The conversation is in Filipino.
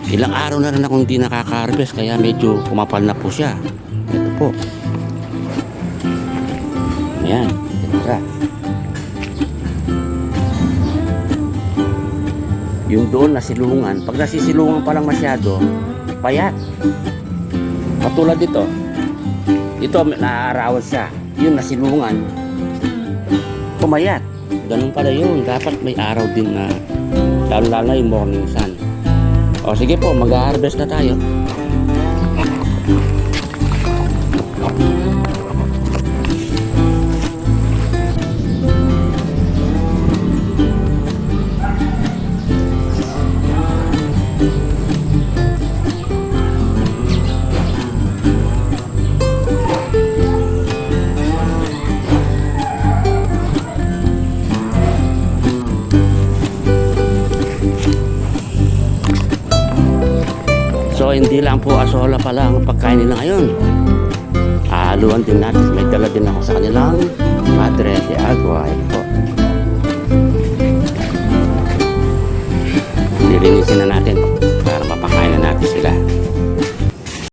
Ilang araw na rin akong hindi nakaka-harvest kaya medyo kumapal na po siya. Ito po. Ayan. Ito. Yung doon na silungan, pag nasisilungan pa lang masyado, payat. Katulad dito. Ito, naaarawan siya. Yung nasilungan, pumayat. Ganun pala yun. Dapat may araw din na lalo-lalo yung morning sun. O sige po, mag-harvest na tayo. So hindi lang po asola pala ang pagkain nila ngayon. Haluan din natin. May dala din ako sa kanilang Madre de Agua. Ito po. Nilinisin na natin.